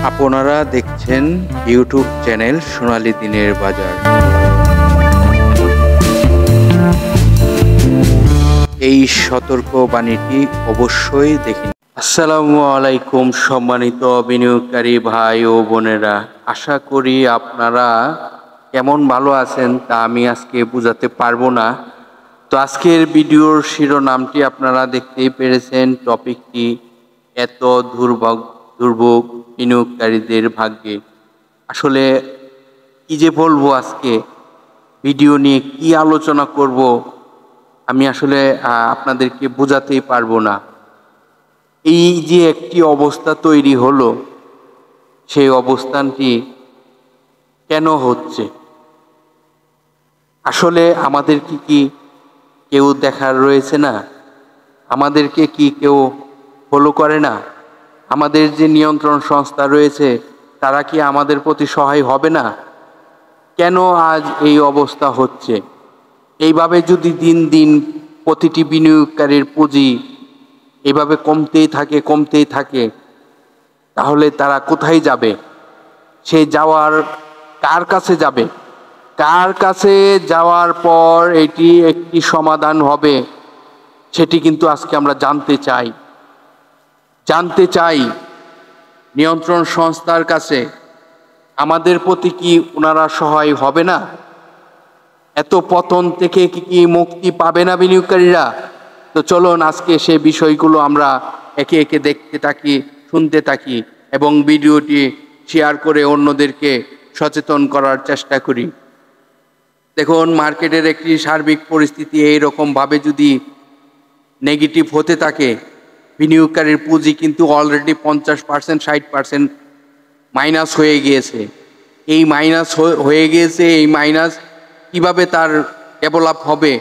আপনারা দেখছেন YouTube channel সোনালী দিনের বাজার। এই সতর্ক বাণীটি অবশ্যই দেখুন। আসসালামু আলাইকুম সম্মানিত বিনিয়োগকারী ভাই ও বোনেরা, আশা করি আপনারা কেমন ভালো আছেন তা আমি আজকে বোঝাতে পারবো না। তো আজকের ভিডিওর শিরোনামটি আপনারা দেখতেই পেরেছেন। টপিকটি এত দুর্ভোগ বিনিয়োগকারীদের ভাগ্যে। আসলে কি যে বলবো, আজকে ভিডিও নিয়ে কি আলোচনা করব আমি আসলে আপনাদেরকে বোঝাতেই পারবো না। এই যে একটি অবস্থা তৈরি হলো, সেই অবস্থানটি কেন হচ্ছে? আসলে আমাদের কি কেউ দেখার রয়েছে না? আমাদেরকে কি কেউ ফলো করে না? আমাদের যে নিয়ন্ত্রণ সংস্থা রয়েছে তারা কি আমাদের প্রতি সহায় হবে না? কেন আজ এই অবস্থা হচ্ছে? এইভাবে যদি দিন দিন প্রতিটি বিনিয়োগকারীর পুঁজি এইভাবে কমতেই থাকে তাহলে তারা কোথায় যাবে? সে যাওয়ার কার কাছে যাবে? কার কাছে যাওয়ার পর এটি একটি সমাধান হবে, সেটি কিন্তু আজকে আমরা জানতে চাই নিয়ন্ত্রণ সংস্থার কাছে। আমাদের প্রতি কি ওনারা সহায় হবে না? এত পতন থেকে কি মুক্তি পাবে না বিনিয়োগকারীরা? তো চলুন আজকে সে বিষয়গুলো আমরা একে একে দেখতে থাকি, শুনতে থাকি এবং ভিডিওটি শেয়ার করে অন্যদেরকে সচেতন করার চেষ্টা করি। দেখুন, মার্কেটের একটি সার্বিক পরিস্থিতি এইরকমভাবে যদি নেগেটিভ হতে থাকে, বিনিয়োগকারীর পুঁজি কিন্তু অলরেডি 50%, 60% মাইনাস হয়ে গিয়েছে। এই মাইনাস কিভাবে তার ডেভেলপ হবে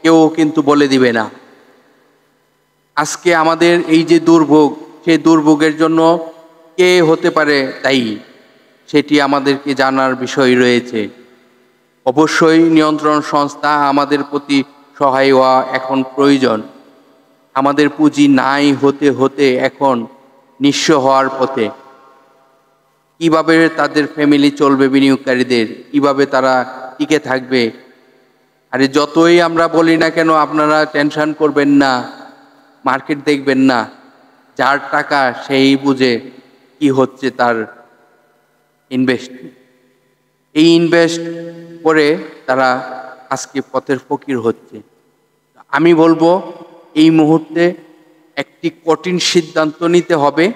কেউ কিন্তু বলে দিবে না। আজকে আমাদের এই যে দুর্ভোগ, সেই দুর্ভোগের জন্য কে হতে পারে দায়ী, সেটি আমাদেরকে জানার বিষয় রয়েছে। অবশ্যই নিয়ন্ত্রণ সংস্থা আমাদের প্রতি সহায় হওয়া এখন প্রয়োজন। আমাদের পুঁজি নাই হতে এখন নিঃস্ব হওয়ার পথে। কিভাবে তাদের ফ্যামিলি চলবে, বিনিয়োগকারীদের কিভাবে তারা টিকে থাকবে? আরে যতই আমরা বলি না কেন, আপনারা টেনশন করবেন না, মার্কেট দেখবেন না, যার টাকা সেই বুঝে কি হচ্ছে তার ইনভেস্ট। এই ইনভেস্ট করে তারা আজকে পথের ফকির হচ্ছে। আমি বলবো এই মুহূর্তে একটি কঠিন সিদ্ধান্ত নিতে হবে,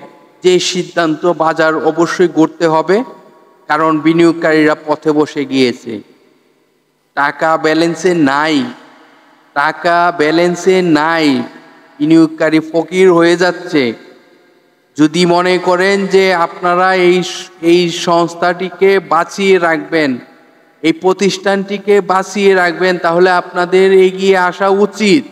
যে সিদ্ধান্ত বাজার অবশ্যই গড়তে হবে, কারণ বিনিয়োগকারীরা পথে বসে গিয়েছে। টাকা ব্যালেন্সে নাই, বিনিয়োগকারী ফকির হয়ে যাচ্ছে। যদি মনে করেন যে আপনারা এই সংস্থাটিকে বাঁচিয়ে রাখবেন, এই প্রতিষ্ঠানটিকে বাঁচিয়ে রাখবেন, তাহলে আপনাদের এগিয়ে আসা উচিত।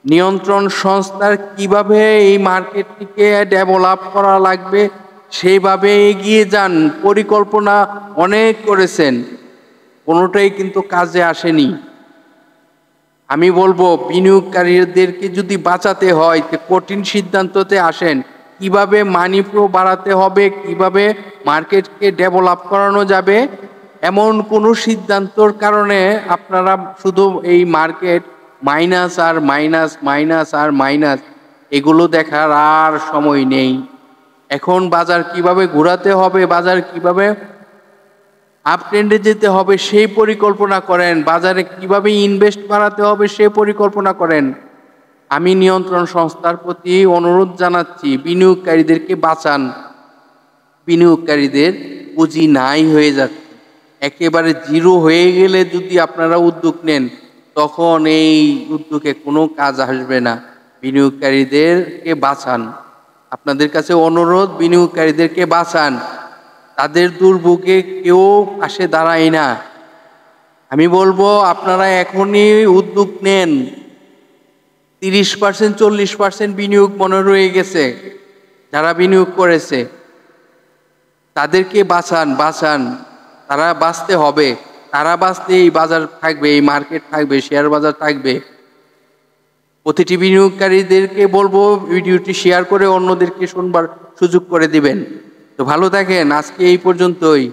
নিয়ন্ত্রণ সংস্থার কিভাবে এই মার্কেটটিকে ডেভেলপ করা লাগবে সেইভাবে এগিয়ে যান। পরিকল্পনা অনেক করেছেন, কোনোটাই কিন্তু কাজে আসেনি। আমি বলবো বিনিয়োগকারীদেরকে যদি বাঁচাতে হয় তো কঠিন সিদ্ধান্ততে আসেন। কিভাবে মানি ফ্লো বাড়াতে হবে, কিভাবে মার্কেটকে ডেভেলপ করানো যাবে, এমন কোনো সিদ্ধান্তর কারণে আপনারা শুধু এই মার্কেট মাইনাস এগুলো দেখার আর সময় নেই। এখন বাজার কিভাবে ঘোরাতে হবে, বাজার কিভাবে আপ ট্রেন্ডে যেতে হবে সেই পরিকল্পনা করেন, বাজারে কিভাবে ইনভেস্ট বাড়াতে হবে সেই পরিকল্পনা করেন। আমি নিয়ন্ত্রণ সংস্থার প্রতি অনুরোধ জানাচ্ছি, বিনিয়োগকারীদেরকে বাঁচান। বিনিয়োগকারীদের পুঁজি নাই হয়ে যাচ্ছে, একেবারে জিরো হয়ে গেলে যদি আপনারা উদ্যোগ নেন, তখন এই উদ্যোগে কোনো কাজ আসবে না। বিনিয়োগকারীদেরকে বাঁচান, আপনাদের কাছে অনুরোধ, বিনিয়োগকারীদেরকে বাঁচান। তাদের দুর্ভোগে কেউ পাশে দাঁড়ায় না। আমি বলবো আপনারা এখনই উদ্যোগ নেন। 30%, 40% বিনিয়োগ মনে রয়ে গেছে, যারা বিনিয়োগ করেছে তাদেরকে বাঁচান। তারা বাঁচতে হবে, তারা বাঁচতে এই বাজার থাকবে, এই মার্কেট থাকবে, শেয়ার বাজার থাকবে। প্রতিটি বিনিয়োগকারীদেরকে বলবো ভিডিওটি শেয়ার করে অন্যদেরকে শুনবার সুযোগ করে দিবেন। তো ভালো থাকেন, আজকে এই পর্যন্তই।